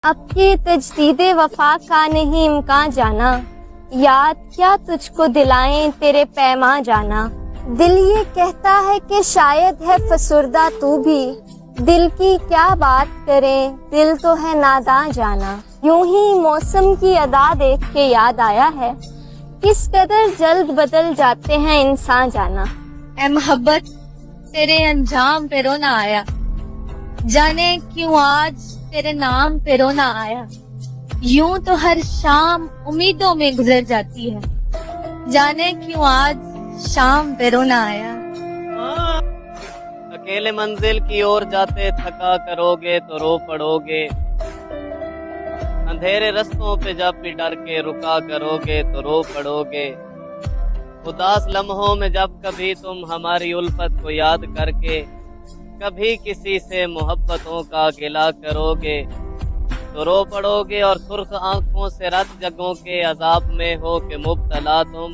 اب کی تجدید وفا کا نہیں امکان جانا، یاد کیا تجھ کو دلائیں تیرے پیما جانا۔ دل یہ کہتا ہے کہ شاید ہے فسردہ تو بھی، دل کی کیا بات کریں دل تو ہے ناداں جانا۔ یوں ہی موسم کی ادا دیکھ کے یاد آیا ہے، کس قدر جلد بدل جاتے ہیں انسان جانا۔ اے محبت تیرے انجام پہ رونا آیا، جانے کیوں آج تیرے نام پہ رونا آیا۔ یوں تو ہر شام امیدوں میں گزر جاتی ہے، جانے کیوں آج شام پہ رونا آیا۔ اکیلے منزل کی اور جاتے تھکا کرو گے تو رو پڑو گے، اندھیرے رستوں پہ جب بھی ڈر کے رکا کرو گے تو رو پڑو گے۔ اداس لمحوں میں جب کبھی تم ہماری الفت کو یاد کر کے کبھی کسی سے محبتوں کا گلا کرو گے تو رو پڑو گے، اور سرخ آنکھوں سے رت جگوں کے عذاب میں ہو کہ مبتلا تم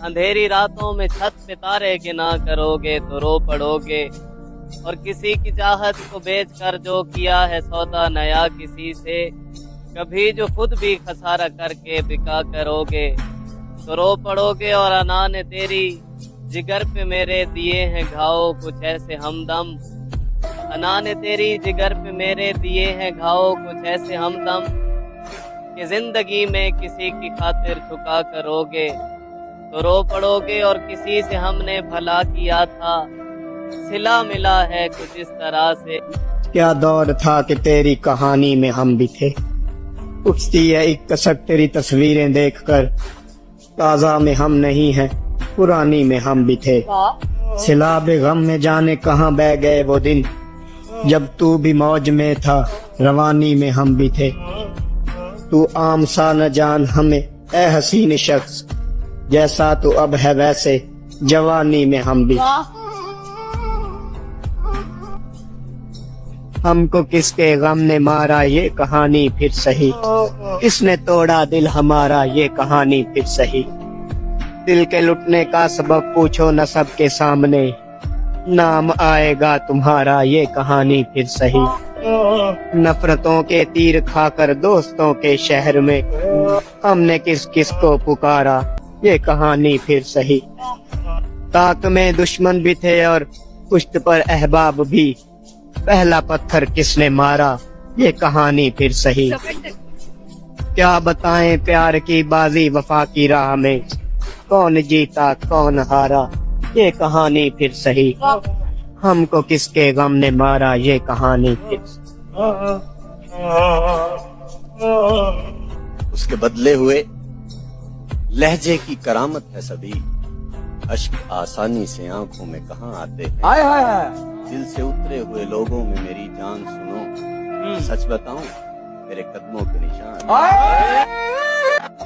اندھیری راتوں میں چھت پہ تارے گنا کرو گے تو رو پڑو گے، اور کسی کی چاہت کو بیچ کر جو کیا ہے سودا نیا کسی سے، کبھی جو خود بھی خسارہ کر کے بکا کرو گے تو رو پڑو گے۔ اور انا نے تیری جگر پہ میرے دیے ہیں گھاؤ کچھ ایسے ہمدم، انا نے تیری جگر پہ میرے دیے ہیں گھاؤ کچھ ایسے ہمدم، کہ زندگی میں کسی کی خاطر جھکا کرو گے تو رو پڑو گے۔ اور کسی سے ہم نے بھلا کیا تھا صلہ ملا ہے کچھ اس طرح سے، کیا دور تھا کہ تیری کہانی میں ہم بھی تھے، اٹھتی ہے ایک کسک تیری تصویریں دیکھ کر، تازہ میں ہم نہیں ہیں پرانی میں ہم بھی تھے، سیلاب غم میں جانے کہاں بہ گئے وہ دن، جب تو بھی موج میں تھا روانی میں ہم بھی تھے، تو عام سا نہ جان ہمیں اے حسین شخص، جیسا تو اب ہے ویسے جوانی میں ہم بھی۔ ہم کو کس کے غم نے مارا یہ کہانی پھر سہی، کس نے توڑا دل ہمارا یہ کہانی پھر سہی، دل کے لٹنے کا سبب پوچھو نہ سب کے سامنے، نام آئے گا تمہارا یہ کہانی پھر سہی، نفرتوں کے تیر کھا کر دوستوں کے شہر میں ہم نے کس کس کو پکارا یہ کہانی پھر سہی، طاق میں دشمن بھی تھے اور پشت پر احباب بھی، پہلا پتھر کس نے مارا یہ کہانی پھر سہی، کیا بتائیں پیار کی بازی وفا کی راہ میں، کون جیتا کون ہارا یہ کہانی پھر سہی، ہم کو کس کے غم نے مارا یہ کہانی پھر سہی۔ اس کے بدلے ہوئے لہجے کی کرامت ہے سبھی، اشک آسانی سے آنکھوں میں کہاں آتے ہیں، دل سے اترے ہوئے لوگوں میں میری جان سنو، سچ بتاؤں میرے قدموں کے نشان۔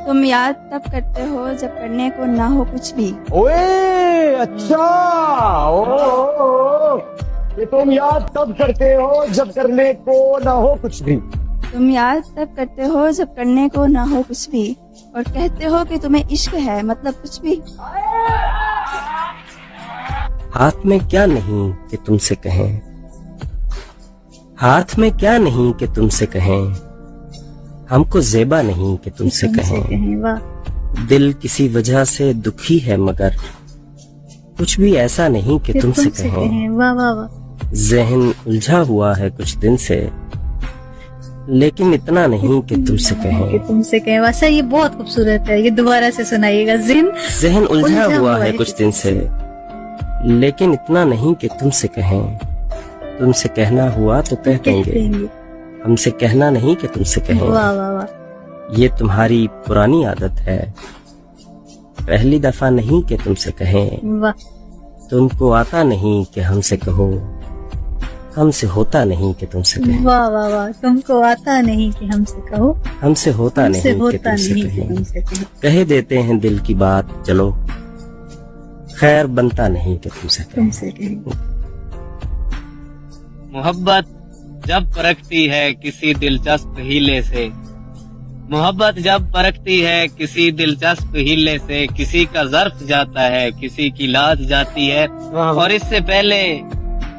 تم یاد تب کرتے ہو جب کرنے کو نہ ہو کچھ بھی، اچھا یہ تم یاد تب کرتے ہو جب کرنے کو نہ ہو کچھ بھی، تم یاد تب کرتے ہو جب کرنے کو نہ ہو کچھ بھی، اور کہتے ہو کہ تمہیں عشق ہے مطلب کچھ بھی۔ ہاتھ میں کیا نہیں کہ تم سے کہیں، ہاتھ میں کیا نہیں کہ تم سے کہیں، ہم کو زیبا نہیں کہ تم سے کہیں، دل کسی وجہ سے دکھی ہے مگر کچھ بھی ایسا نہیں کہ تم سے کہیں، ذہن الجھا ہوا ہے کچھ دن سے لیکن اتنا نہیں کہ تم سے کہیں، تم سے کہیں ویسا یہ بہت خوبصورت ہے، یہ دوبارہ سے سنائیے گا۔ ذہن الجھا ہوا ہے کچھ دن سے لیکن اتنا نہیں کہ تم سے کہیں، تم سے کہنا ہوا تو کہہ دیں گے، ہم سے کہنا نہیں کہ تم سے کہیں، یہ تمہاری پرانی عادت ہے، پہلی دفعہ نہیں کہ تم سے کہیں، تم کو آتا نہیں کہ ہم سے کہو، ہم سے ہوتا نہیں کہ تم سے کہیں، واہ واہ واہ، تم کو آتا نہیں کہ ہم سے کہو، ہم سے ہوتا نہیں کہ تم سے کہیں، کہہ دیتے ہیں دل کی بات چلو، خیر بنتا نہیں کہ تم سے کہیں۔ محبت جب پرکھتی ہے کسی دلچسپ ہیلے سے، محبت جب پرکھتی ہے کسی دلچسپ ہیلے سے، کسی کا ظرف جاتا ہے کسی کی لاج جاتی ہے، اور اس سے پہلے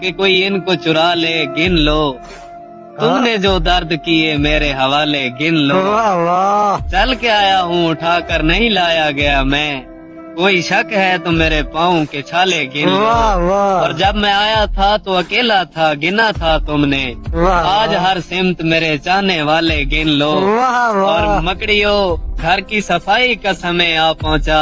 کہ کوئی ان کو چرا لے گن لو، तुमने जो दर्द किए मेरे हवाले गिन लो। वाह वाह चल के आया हूँ उठा कर नहीं लाया गया मैं, कोई शक है तो मेरे पाँव के छाले गिन लो। वाह वाह और जब मैं आया था तो अकेला था, गिना था तुमने, वाह आज हर सिमत मेरे चाहने वाले गिन लो। वाह और वाह मकड़ियों घर की सफाई का समय आ पहुंचा,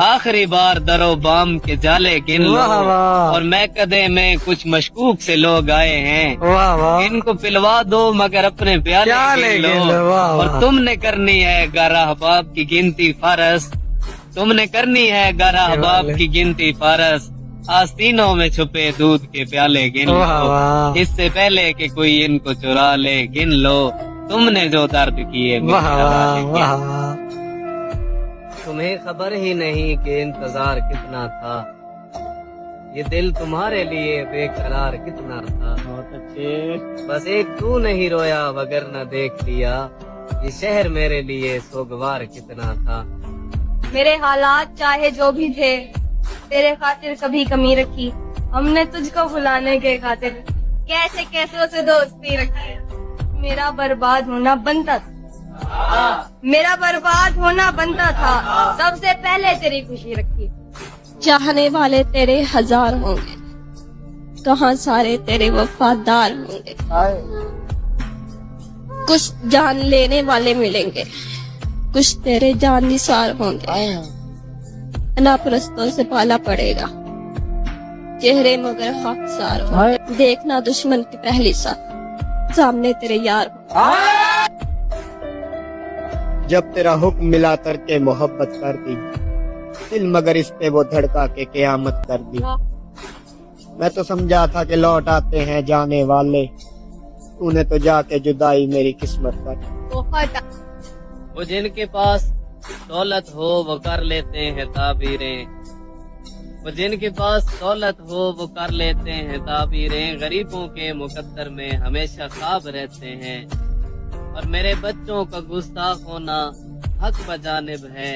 आखिरी बार दरो बाम के जाले गिन लो। वाह वाह और मैं कदे में कुछ मशकूक से लोग आए हैं, वाह वाह इनको पिलवा दो मगर अपने प्याले प्याले गिन गिन लो। लो, वाह, और वाह। तुमने करनी है गारा अहबाब की गिनती फारस, तुमने करनी है गारा अहबाब की गिनती फारस, आस्तीनों में छुपे दूध के प्याले गिन वाह लो। वाह इससे पहले कि कोई इनको चुरा ले गिन लो, तुमने जो दर्द किए मेरे वाह वाह हवाले गिन वाह लो। वाह तुम्हें खबर ही नहीं कि इंतजार कितना था, ये दिल तुम्हारे लिए बेकरार कितना था। बहुत अच्छे बस एक तू नहीं रोया वगर न देख लिया, ये शहर मेरे लिए सोगवार कितना था। मेरे हालात चाहे जो भी थे, तेरे खातिर कभी कमी रखी, हमने तुझको भुलाने के खातिर कैसे कैसों से दोस्ती रखी। मेरा बर्बाद होना बनता था, मेरा बर्बाद होना बनता था, सबसे पहले तेरी खुशी रखी। चाहने वाले तेरे हजार होंगे, कहाँ सारे तेरे वफादार होंगे। कुछ जान लेने वाले मिलेंगे, कुछ तेरे जान निसार होंगे। अनापरस्तों से पाला पड़ेगा, चेहरे मगर खाकसार होंगे। देखना दुश्मन की पहली साथ, सामने तेरे यार होंगे। जब तेरा हुक्म मिला करके मोहब्बत कर दी, दिल मगर इस पे वो धड़का के क़यामत कर दी। मैं तो समझा था कि लौट आते हैं जाने वाले, तूने तो जाके जुदाई मेरी किस्मत कर। वो जिनके पास दौलत हो वो कर लेते हैं ताबीरें, वो जिनके पास दौलत हो वो कर लेते हैं ताबीरें, गरीबों के मुकद्दर में हमेशा ख्वाब रहते हैं। और मेरे बच्चों का गुस्ताख होना हक बजानिब है,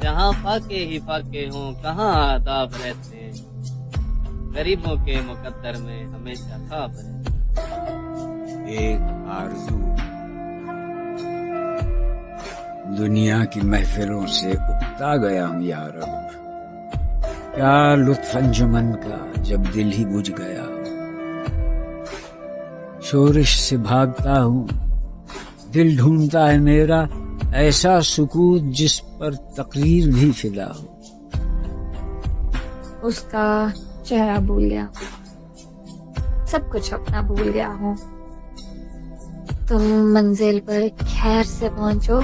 जहाँ फाके ही फाके हों कहाँ आदाब रहते हैं, गरीबों के मुकद्दर में हमेशा ख्वाब रहते हैं। एक आरज़ू दुनिया की महफिलों से उकता गया हूँ या रब, क्या लुत्फ अंजुमन का जब दिल ही बुझ गया। शोरिश से भागता हूँ, दिल ढूंढता है मेरा ऐसा सुकूत जिस पर तकदीर भी फिदा हो। उसका चेहरा भूल गया, सब कुछ अपना भूल गया हूँ। तुम मंजिल पर खैर से पहुंचो,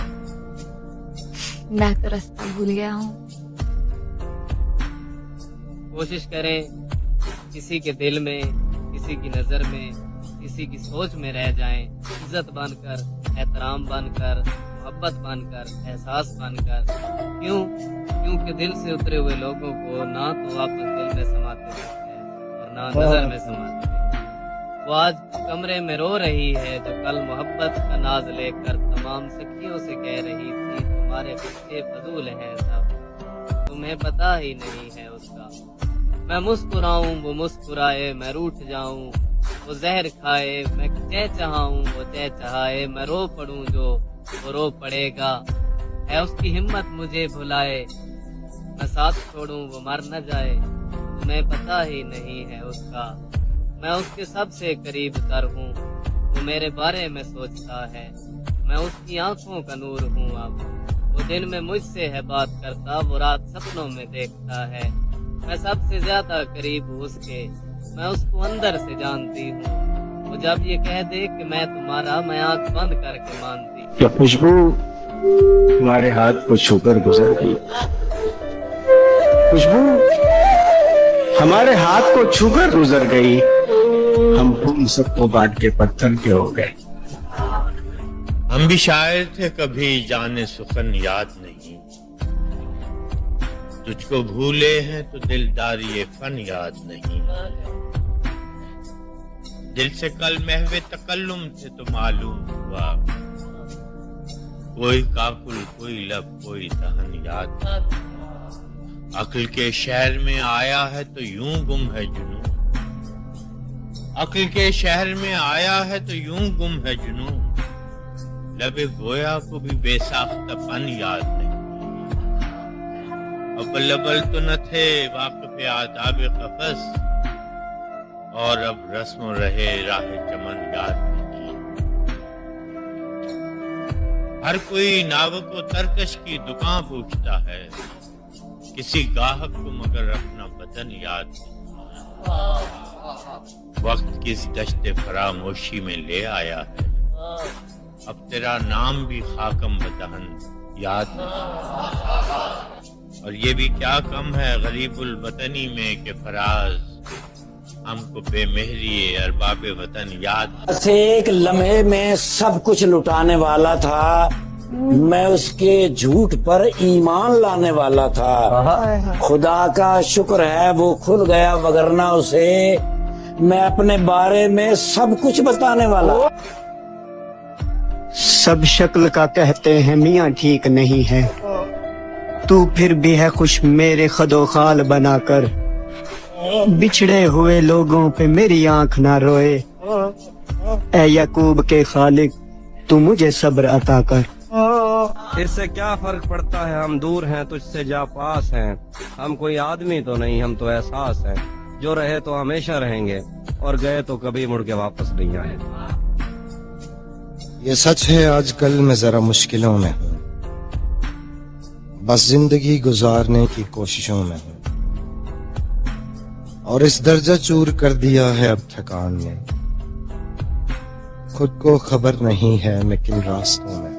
मैं तो रास्ता भूल गया हूँ। कोशिश करें किसी के दिल में, किसी की नजर में, किसी की सोच में रह जाएं, इज्जत बनकर, एहतराम बनकर, मोहब्बत बनकर, एहसास बनकर। क्यों? क्योंकि दिल से उतरे हुए लोगों को ना तो वापस दिल में समाते देखते हैं और ना नजर में समाते देखते हैं। वो आज कमरे में रो रही है जो कल मोहब्बत का नाज लेकर तमाम सखियों से कह रही थी तुम्हारे बच्चे फजूल हैं सब, तुम्हें पता ही नहीं है उसका। मैं मुस्कुराऊं वो मुस्कुराए, मैं रूठ जाऊं वो जहर खाए, मैं चहचहाऊं वो चहचहाए, मैं रो पड़ूं जो वो रो पड़ेगा, है उसकी हिम्मत मुझे भुलाए, मैं साथ छोड़ूं वो मर न जाए, तुम्हें पता ही नहीं है उसका। मैं उसके सबसे करीब तर हूँ, वो मेरे बारे में सोचता है, मैं उसकी आंखों का नूर हूँ अब, वो दिन में मुझसे है बात करता, वो रात सपनों में देखता है, मैं सबसे ज्यादा करीब हूँ उसके, मैं उसको अंदर से जानती हूँ। वो जब ये कह दे कि मैं तुम्हारा, मैं आंख बंद करके मानती हूँ। क्या खुशबू हमारे हाथ को छूकर गुजर गई, खुशबू हमारे हाथ को छूकर गुजर गई, हम फूल सबको बांट के पत्थर के हो गए। हम भी शायर थे कभी जाने सुखन याद नहीं, तुझको भूले हैं तो दिलदारी फन याद नहीं, दिल से कल महवे तकल्लुम थे तो मालूम हुआ, कोई काकुल कोई लब कोई दहन याद नहीं, अक्ल के शहर में आया है तो यूं गुम है जुनून, अक्ल के शहर में आया है तो यूं गुम है जुनून, लबे गोया को भी बेसाख्तापन याद नहीं। अव्वल अव्वल तो न थे वाक़िफ़े आदाब क़फ़स, और अब रस्म रहे राह चमन याद नहीं। हर कोई नाव को तरकश की दुकान पूछता है, किसी गाहक को मगर अपना वतन याद नहीं। वक्त किस दश्ते फरामोशी में ले आया है, अब तेरा नाम भी खाकम बदहन याद नहीं। और ये भी क्या कम है गरीबुल वतनी में कि फराज हमको बेमेहरी अरबाबे वतन याद। से एक लम्हे में सब कुछ लुटाने वाला था, मैं उसके झूठ पर ईमान लाने वाला था। खुदा का शुक्र है वो खुल गया, वगरना उसे मैं अपने बारे में सब कुछ बताने वाला। सब शक्ल का कहते हैं मियाँ ठीक नहीं है, तू फिर भी है खुश मेरे खदो खाल बनाकर। बिछड़े हुए लोगों पे मेरी आंख ना रोए, ऐ यकूब के खालिक तू मुझे सब्र अता कर। इससे क्या फर्क पड़ता है, हम दूर हैं तुझसे जा पास हैं। हम कोई आदमी तो नहीं, हम तो एहसास हैं। जो रहे तो हमेशा रहेंगे, और गए तो कभी मुड़ के वापस नहीं आए। ये सच है आजकल मैं जरा मुश्किलों में हूँ, बस जिंदगी गुजारने की कोशिशों में हूँ, और इस दर्जा चूर कर दिया है अब थकान ने। खुद को खबर नहीं है मैं किन रास्तों में।